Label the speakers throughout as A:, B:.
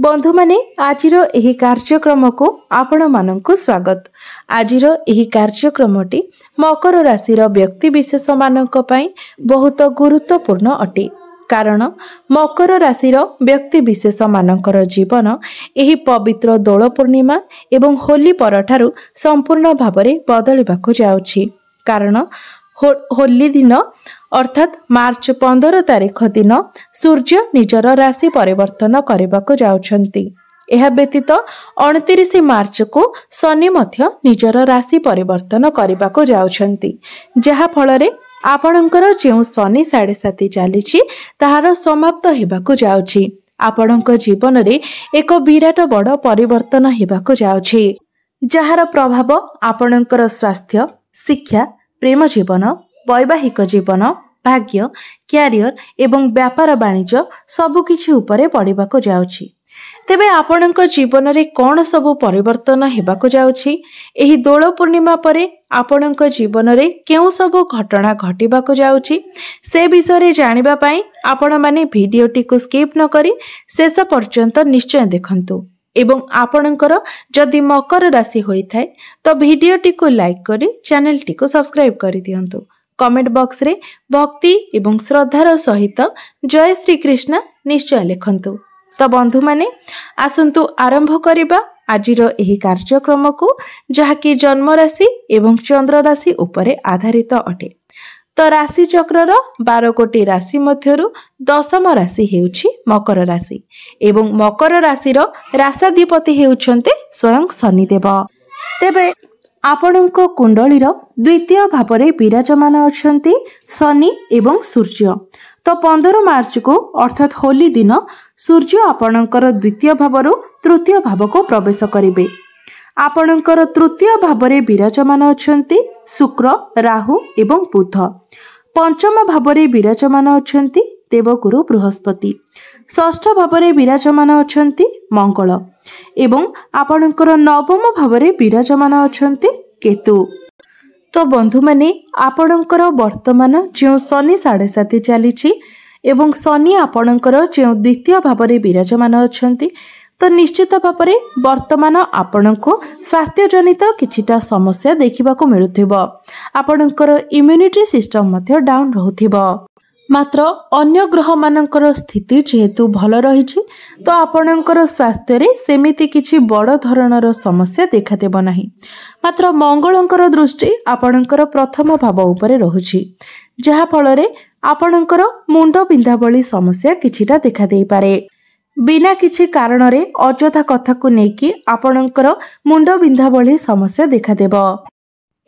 A: बंधु माने आजिर एही कार्यक्रम को आपण माननकु स्वागत। आजिर एही कार्यक्रमटी मकर राशिर व्यक्ति विशेष माननक पई बहुत गुरुत्वपूर्ण अटे। कारण मकर राशिर व्यक्ति विशेष मानकर जीवन एही पवित्र दोल पूर्णिमा एवं होली परठारु संपूर्ण भावरे बदलिबाकु जाउछि। कारण होली दिन अर्थात मार्च 15 तारिख दिन सूर्य निजर राशि परिवर्तन करबाकु जाउछंती। एहा व्यतीत 29 मार्च को शनि मध्य निजर राशि परिवर्तन करबाकु जाउछंती, जहा फलरे आपणकर जेउ शनि 7.5 चलीछि ताहार समाप्त हेबाकु जाउछि। आपणक जीवन रे एक विराट बड़ परिवर्तन हेबाकु जाउछि, जहार प्रभाव आपणकर स्वास्थ्य, शिक्षा, प्रेम जीवन, वैवाहिक जीवन, भाग्य, क्यारियर एवं व्यापार वाणिज्य सबुकिछि उपरे पड़िबाकु जाउछि। तेबे आपणक जीवन रे कोन सबु परिवर्तन हेबाकु जाउछि, एही दोल पूर्णिमा परे आपणक जीवन रे केउ सबु घटना घटिबाकु जाउछि, से विषय रे जानिबा पई आपण माने भिडियोटी को स्किप न करी शेष पर्यंत निश्चय देखंतु। एवं आपणकर जदि मकर राशि होई थाए तो भिडियोटी को लाइक करी चैनल टी को सब्सक्राइब करि दियंतु। कमेंट बॉक्स रे भक्ति एवं श्रद्धार सहित जय श्री कृष्ण निश्चय लिखंतु। तो बंधु माने आसंतु आरंभ करिबा आजिर एही कार्यक्रम को, जहाकी जन्म राशि एवं चंद्र राशि उपरे आधारित अटे। तो राशि चक्रर 12 कोटी राशि मध्यरु दशम राशि हेउछि मकर राशि एवं मकर राशिर राशाधिपति हेउछन्ते स्वयं शनिदेव। तेबे आपणक कुंडलीर द्वितीय भावरे विराजमान अछन्ति शनि एवं सूर्य। तो 15 मार्च को अर्थात होली दिन सूर्य आपणकर द्वितीय भावरु तृतीय भाव को प्रवेश करिवे। आपणकर तृतीय भावरे विराजमान अछन्ति शुक्र, राहु एवं बुध। पंचम भावरे विराजमान अछन्ति देवगुरु बृहस्पति। षष्ठ भावरे विराजमान अछन्ति मंगल एवं आपणकर नवम भावरे विराजमान अछन्ति केतु। तो बंधु माने आपणकर वर्तमान जो शनि 7.5 चलीछि एवं शनि आपणकर जो द्वितीय भावरे विराजमान अछन्ति, तो निश्चित भाव में वर्तमान आपण को स्वास्थ्य जनित किछिटा समस्या देखा मिलुथिबो। आपणकर इम्यूनिटी सिस्टम मध्य डाउन रहउथिबो। मात्र अन्य ग्रह मानकर स्थिति जेहेतु भल रही तो आपणकर स्वास्थ्य रे सेमिति किछि बड़ धरणर समस्या देखा देबो नाही। मात्र मंगलंकर दृष्टि आपणकर प्रथम भाव उपरे रहुछि, जहा फल रे आपणकर मुंड बिंधा भली समस्या किछिटा देखा देई पारे। बिना किछि कारण रे अजथा कथा को नेकी आपणकर मुंड बिंधा भली समस्या देखा देबो।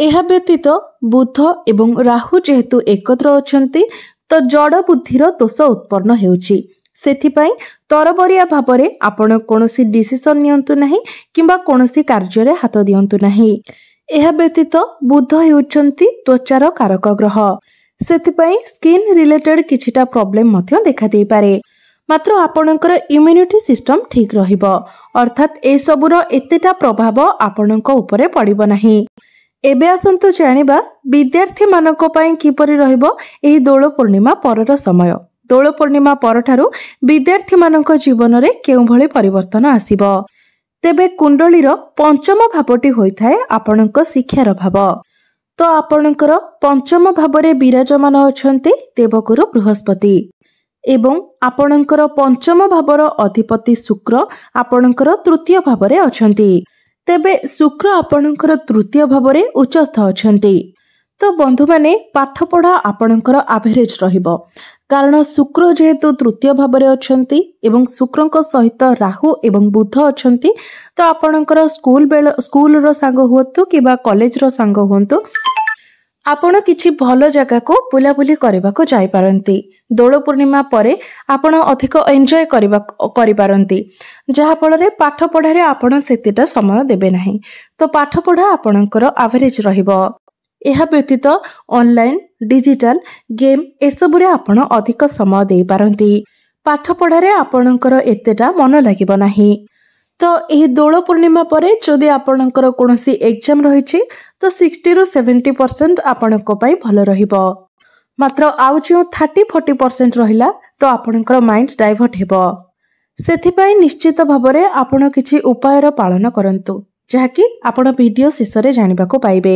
A: एहा व्यतीत बुध एवं राहु जेहेतु एकत्र अछंती तो जड़ बुद्धिर दोष उत्पन्न हेउछि। सेथिपई तरबरिया भावरे आपण कोनोसी डिसिजन नियंतु नाही किंबा कोनोसी कार्य रे हाथ दियंतु नाही। एहा व्यतीत बुध हेउछंती त्वचार कारक ग्रह। सेथिपई स्किन रिलेटेड किछिटा प्रॉब्लम मध्य देखा देई पारे। मात्र आपणकर इम्यूनिटी सिस्टम ठीक रहिबो, अर्थात ए सबुर एतेटा प्रभाव आपणक उपरे पड़िबो नाही। एबे आसंतु जानिबा विद्यार्थी मानक पई किपरि रहिबो एही दोल पूर्णिमा परर समय। दोल पूर्णिमा परठारु विद्यार्थी मानक जीवन रे केउ भली परिवर्तन आसीबो। तेबे कुंडलीर पंचम भावटी होइथाय आपणक शिक्षार भाव। तो आपणकर पंचम भावरे विराजमान अछन्ते देवगुरु बृहस्पति एवं आपणकर पंचम भावर अधिपति शुक्र आपणकर तृतीय भावरे अछन्ति। तेबे शुक्र आपणकर तृतीय भावरे उच्चस्थ अछन्ति। तो बंधु माने पाठ पढ़ा आपणकर एवरेज रहिबो, कारण शुक्र जेहेतु तृतीय भावरे अछन्ति एवं शुक्रक सहित राहु एवं बुध अछन्ति। तो आपणकर स्कूल रो सांग हुअतु किबा कॉलेज रो सांग हुअतु, आपण किछि भलो जगह को बुलाबुली करबाको जाई पारंती। दोल पूर्णिमा परे आपण अधिक एन्जॉय करि पारंती, जहा फल रे पाठ पढ़ारे आपण सेतेटा समय देबे नाही। तो पाठ पढ़ा आपणकर एवरेज रहिबो। एहा व्यतीत ऑनलाइन डिजिटल गेम एसबुरे आपण अधिक समय देई पारंती। पाठ पढ़ारे आपणकर एतेटा मन लागिबो नाही। तो यही दोल पूर्णिमा परे जदि आपणकर कोनोसी एग्जाम रहिछि तो 60 ରୁ 70% आपणक पई भल रहिबो। मात्र आउ जो 30-40% रहिला तो आपणकर माइंड डाइवर्ट हेबो। सेथिपाई निश्चित भावरे आपण किछि उपायर पालन करंतु जहाँकि आपण वीडियो शेष रे जानिबाको पाइबे।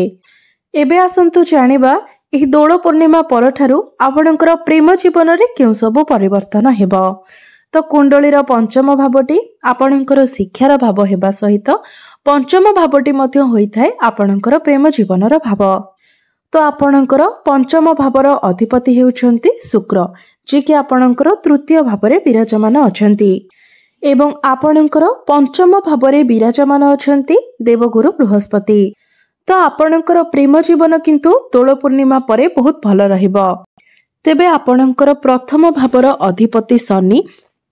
A: एबे आसंतु जानिबा एही दोल पूर्णिमा परठारु आपणकर प्रेम जीवन रे केउ सब परिवर्तन हेबो। तो कुंडलीर पंचम भावटी आपणकर शिक्षार भाव हेबा सहित पंचम भावटी मध्य होइथाय आपणकर प्रेम जीवनर भाव। तो आपणकर पंचम भावर अधिपति हेउछंती शुक्र, जे कि आपणकर तृतीय भावरे विराजमान अछंती एवं आपणकर पंचम भावरे विराजमान अछंती देवगुरु बृहस्पति। तो आपणकर प्रेम जीवन किंतु दोल पूर्णिमा परे बहुत भल रहिबो। तेबे आपणकर प्रथम भावर अधिपति शनि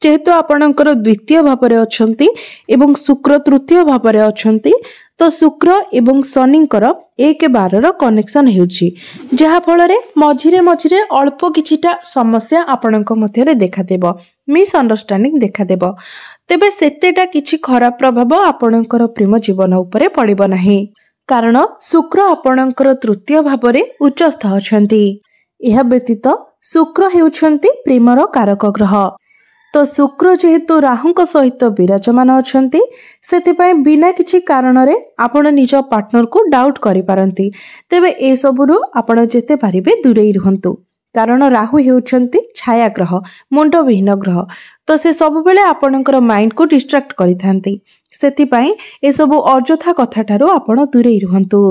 A: जेहेतु आपणकर द्वितीय भावरे अछंती एवं शुक्र तृतीय भावरे अछंती, तो शुक्र एवं शनिकर 1-12 कनेक्शन हेउछि, जहा फଳରେ मझिरे मझिरे अल्प किछिटा समस्या आपणक मध्यरे देखा देबो, मिस अंडरस्टैंडिंग देखा देबो। तेबे सेतेटा किछि खराब प्रभाव आपणकर प्रेम जीवन उपरे पड़िबो नाही, कारण शुक्र आपणकर तृतीय भावरे उच्चस्थ अछंती। एहा व्यतीत शुक्र हेउछंती प्रेमर कारक ग्रह। तो शुक्र जेहेतु राहुंक सहित विराजमान अछंती, सेथिपाई बिना किछि कारण रे आपण निज पार्टनर को डाउट करि पारंती। तेबे ए सबुरु आपण जेते पारिबे दूरेई रहंतु, कारण राहु हेउछंती छाया ग्रह, मुंड विहीन ग्रह। तो से सब बेले आपणकर माइंड को डिस्ट्रैक्ट करिथांती, सेथिपाई ए सब अजथा कथा ठारो आपण दूरेई रहंतु।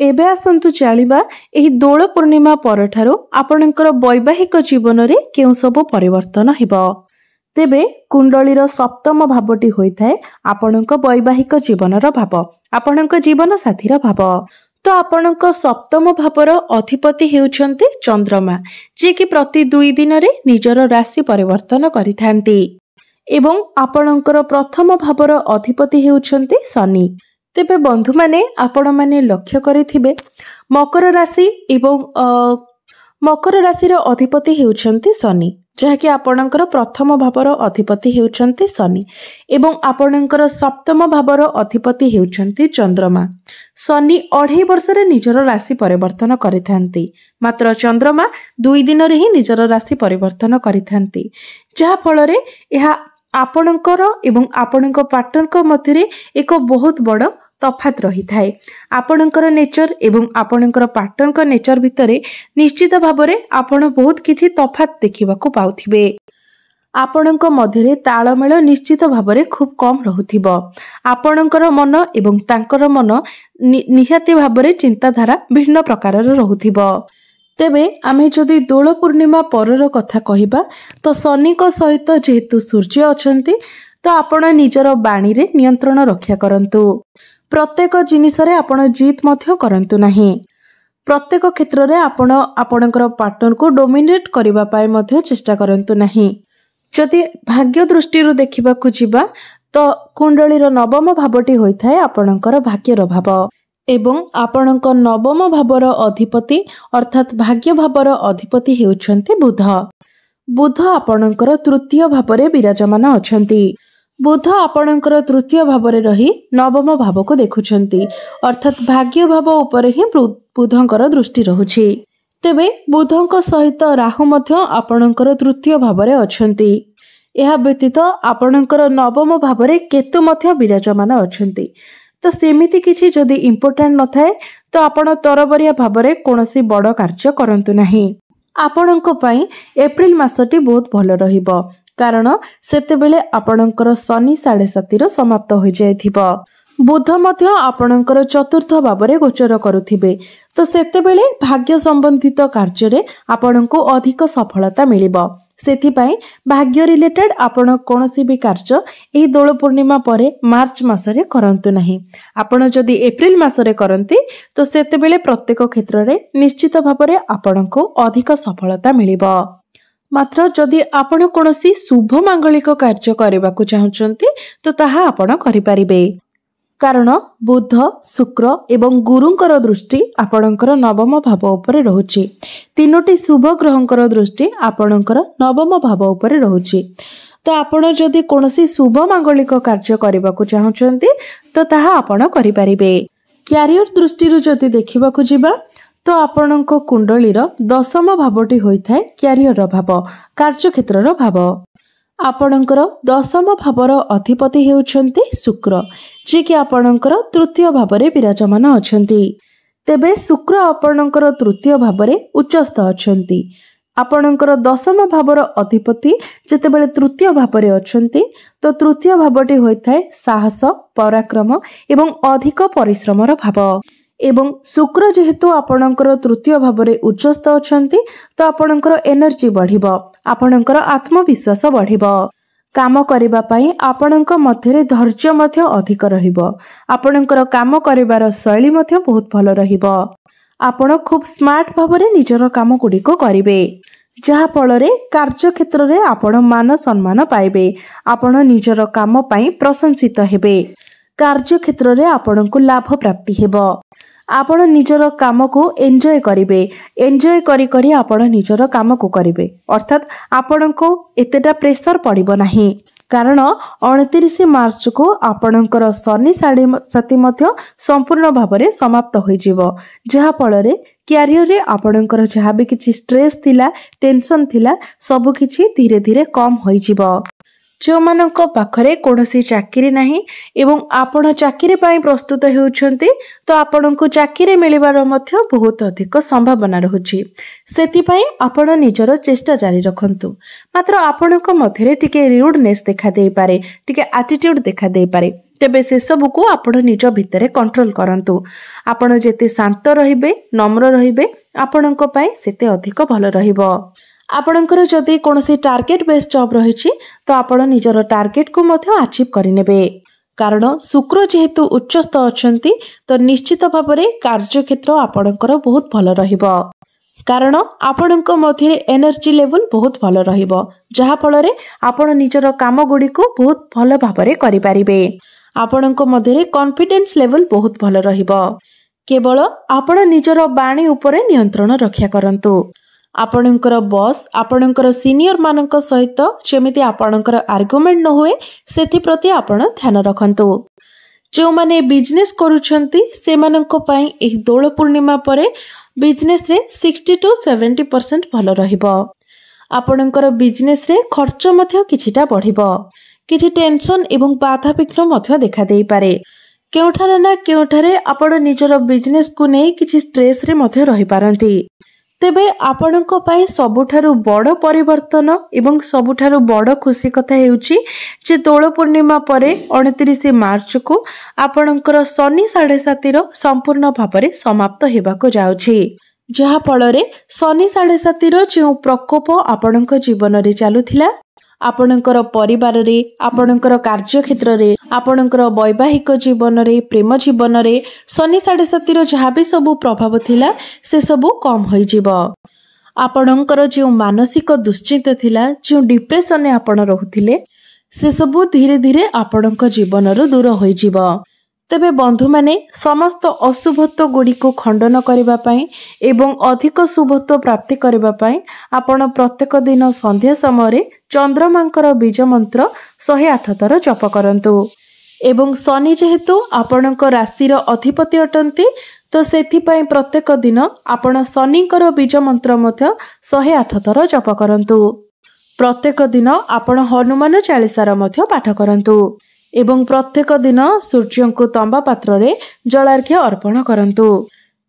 A: एबे आसंतु जानिबा एही दोल पूर्णिमा परठारो आपणकर वैवाहिक जीवन रे केउ सब परिवर्तन हेबो। तेबे कुंडलीर सप्तम भावटी होइथाय आपणक वैवाहिक जीवनर भाव, आपणक जीवन साथीर भाव। तो आपणक सप्तम भावर अधिपति हेउछंती चंद्रमा, जे कि प्रति 2 दिन रे निजर राशि परिवर्तन करिथांती एवं आपणकर प्रथम भावर अधिपति हेउछंती शनि। तेबे बंधु माने आपण माने लक्ष्य करिथिबे मकर राशि एवं मकर राशिर अधिपति हेउछंती शनि, जहाँकि आपणकर प्रथम भावर अधिपति हेउछंती शनि एवं आपणकर सप्तम भावर अधिपति हेउछंती चंद्रमा। शनि 2.5 वर्ष रे निजर राशि परिवर्तन करिथांती, मात्र चंद्रमा 2 दिन रे ही निजर राशि परिवर्तन करिथांती, जहा फଳରେ एहा आपणकर एवं आपणक पार्टनरक मध्यरे एक बहुत बड़ तफात रही थाए। आपणकर नेचर एवं आपणकर पार्टनरक नेचर भितरे निश्चित भावरे आपण बहुत किछि तफात देखिबाको पाउथिबे। आपणक मध्यरे ताळमेळ निश्चित भावरे खूब कम रहुथिबो। आपणकर मन एवं तांकर मन निहाती भावरे चिंताधारा भिन्न प्रकारर रहुथिबो। तेबे आमे जदि दोल पूर्णिमा परर कथा कहिबा, तो शनिक सहित जेहेतु सूर्य अछंती, तो आपण निजर बाणी रे नियंत्रण रक्षा करंतु। प्रत्येक जिनिसरे आपण जीत मध्य करंतु नाही। प्रत्येक क्षेत्र रे आपण आपणकर पार्टनर को डोमिनेट करिबा पाए मध्य चेष्टा करंतु नाही। जदि भाग्य दृष्टि रो देखिबाकू जिबा, तो कुंडलीर नवम भावटी होइथाय आपणकर भाग्यर भाव एवं आपणक नवम भावर अधिपति अर्थात भाग्य भावर अधिपति हेउछंती बुध। बुध आपणकर तृतीय भावरे विराजमान अछंती। बुध आपणकर तृतीय भावरे रही नवम भाव को देखुछंती, अर्थात भाग्य भाव उपरे ही बुधंकर दृष्टि रहुछि। तेबे बुधंक सहित राहु मध्य आपणकर तृतीय भावरे अछंती। एहा व्यतीत आपणकर नवम भावरे केतु मध्य विराजमान अछंती। तो सेमिति किछि जदि इम्पोर्टेंट न थाए, तो आपण तरबरिया भावरे कोनोसी बड़ कार्य करंतु नाही। आपणक पई एप्रिल मासटी बहुत भल रहिबो, कारण सेतेबेले आपणकर शनि 7.5 समाप्त हो जाइथिबो। बुध मध्य आपणकर चतुर्थ भावरे गोचर करुथिबे, तो सेतेबेले भाग्य संबंधित कार्य रे आपणको अधिक सफलता मिलिबो। सेथिपाई भाग्य रिलेटेड आपण कोनोसी भी कार्य एही दोल पूर्णिमा परे मार्च मासरे करंतु नाही। आपण जदि एप्रिल मासरे करंती, तो सेतेबेले प्रत्येक क्षेत्र रे निश्चित भावरे आपणको अधिक सफलता मिलिबो। मात्र जदि आपण कोनोसी शुभ मांगलिक कार्य करबाकू चाहुचंती, तो ताहा आपण करि परिबे, कारण बुध शुक्र एवं गुरुंकर दृष्टि आपणकर नवम भाव उपरे रहुछि। तीनोटी शुभ ग्रहंकर दृष्टि आपणकर नवम भाव उपरे रहुछि। तो आपण जदि कोनोसी शुभ मांगलिक कार्य करबाकू चाहुचंती, तो ताहा आपण करि परिबे। क्यारियर दृष्टि जदि देखिबाकू जिबा, तो आपणक कुंडलीर दशम भावटी होइथाय क्यारियर भाव, कार्यक्षेत्रर भाव। आपणकर दशम भावर अधिपति हेउछन्ति शुक्र, जे कि आपणकर तृतीय भावरे विराजमान अछन्ति। तेबे शुक्र आपणकर तृतीय भावरे उच्चस्थ अछन्ति। आपणकर दशम भावर अधिपति जेतेबेले तृतीय भावरे अछन्ति तो तृतीय भावटी होइथाय साहस, पराक्रम एवं अधिक परिश्रमर भाव। एवं शुक्र जेहेतु आपणकर तृतीय भावरे उच्चस्थ अछन्ति तो आपणकर एनर्जी बढ़िबो, आपणकर आत्मविश्वास बढ़िबो। काम करिबा पई आपणक मध्यरे धैर्य मध्य अधिक रहिबो। आपणकर काम करिबार शैली मध्य बहुत भलो रहिबो। आपण खूब स्मार्ट भावरे निजर काम गुड़िक करिवे, जहा फलरे कार्य क्षेत्र रे आपण मान सम्मान पाइबे। आपण निजर काम पई प्रशंसित हेबे। कार्य क्षेत्र रे आपणकु लाभ प्राप्ति हेबो। आपण निजर काम को एंजॉय करिवे। एंजॉय करी करी आपण निजर काम को करिवे, अर्थात आपण को एतेटा प्रेशर पड़िबो नाही। कारण 29 मार्च को आपणकर शनि साढ़े साथी मध्य संपूर्ण भावरे समाप्त होई जिवो, जहा फलरे क्यारियर रे आपणकर जहा भी किछि स्ट्रेस थिला, टेंशन थिला, सब किछि धीरे धीरे कम होई जिवो। जो मानक पाखरे कोनोसी चाकरी नाही एवं आपण चाकरी पई प्रस्तुत हेउछन्ति तो आपणको चाकरी मिलिबार मध्य बहुत अधिक संभावना रहुछि। सेति पई आपण निजर चेष्टा जारी रखंतु। मात्र आपणको मध्यरे टिके रूडनेस देखा देई पारे, टिके एटीट्यूड देखा देई पारे। तेबे से सब को आपण निज भितरे कंट्रोल करंतु। आपण जेते शांत रहिबे, नम्र रहिबे, आपणको पई सेते अधिक भलो रहिबो। आपणकर जदि कोनोसी टार्गेट बेस्ड जॉब रहिछि तो आपण निजर टार्गेट को मध्य अचीव करिनेबे। कारण शुक्र जेहेतु उच्चस्थ अछन्ति तो निश्चित भावरे कार्य क्षेत्र आपणकर बहुत भलो रहिबो। कारण आपणक मध्यरे एनर्जी लेवल बहुत भलो रहिबो, जहा फलरे आपण निजर काम गुडी को बहुत भलो भावरे करि पारिबे। आपणक मध्यरे कॉन्फिडेंस लेवल बहुत भलो रहिबो। केवल आपण निजर बाणी उपरे नियंत्रण रक्षा करंतु। आपणकर बॉस, आपणकर सीनियर मानक सहित जेमिति आपणकर आर्गुमेंट न हुए सेति प्रति आपण ध्यान रखंतु। जो माने बिजनेस करूछंती सेमानंको पई एही दोल पूर्णिमा परे बिजनेस रे 60 to 70% भलो रहिबो। आपणकर बिजनेस रे खर्च मध्य किछिटा बढ़िबो। किछि टेंशन एवं बाधा विघ्न मध्य देखा देई पारे। केउठारे ना केउठारे आपण निजर बिजनेस को नै किछि स्ट्रेस रे मध्य रहि पारंती। तेबे आपणको पाई सबुठारु बड़ परिवर्तन एवं सबुठारु बड़ खुशी कथा हेउची जे दोल पूर्णिमा परे 29 मार्च को आपणकर शनि 7.5 रो संपूर्ण भावरे समाप्त हेबाको जाउछि, जहा फलरे शनि 7.5 रो जे प्रकोप आपणक जीवन रे चालुथिला, आपणकर परिवार रे, आपणकर कार्य क्षेत्र रे, आपणकर वैवाहिक जीवन रे, प्रेम जीवन रे शनि 7.5 रो जहा भी सब प्रभाव थिला से सब कम होई जिवो। आपणकर जे मानसिक दुश्चिंता थिला, जे डिप्रेशन ने आपण रहुथिले से सब धीरे धीरे आपणक जीवन रो दूर होई जिवो। तेबे बंधु माने समस्त अशुभत्व गुडी को खंडन करिबा पई एवं अधिक शुभत्व प्राप्ति करिबा पई आपण प्रत्येक दिन संध्या समय चंद्रमांकर बीज मंत्र 108 थर जप करंतु। एवं शनि जेहेतु आपणक राशिर अधिपति अटंती तो सेथि पई प्रत्येक दिन आपण शनिकर बीज मंत्र मध्य 108 थर जप करंतु। प्रत्येक दिन आपण हनुमान चालीसार मध्य पाठ करंतु एवं प्रत्येक दिन सूर्य को तंबा पात्र रे जलार्घ्य अर्पण करंतु।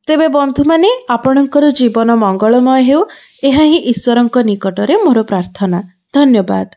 A: तेबे बंधु माने आपणकर जीवन मंगलमय हेउ, एहा ही ईश्वरंक निकटरे मोर प्रार्थना। धन्यवाद।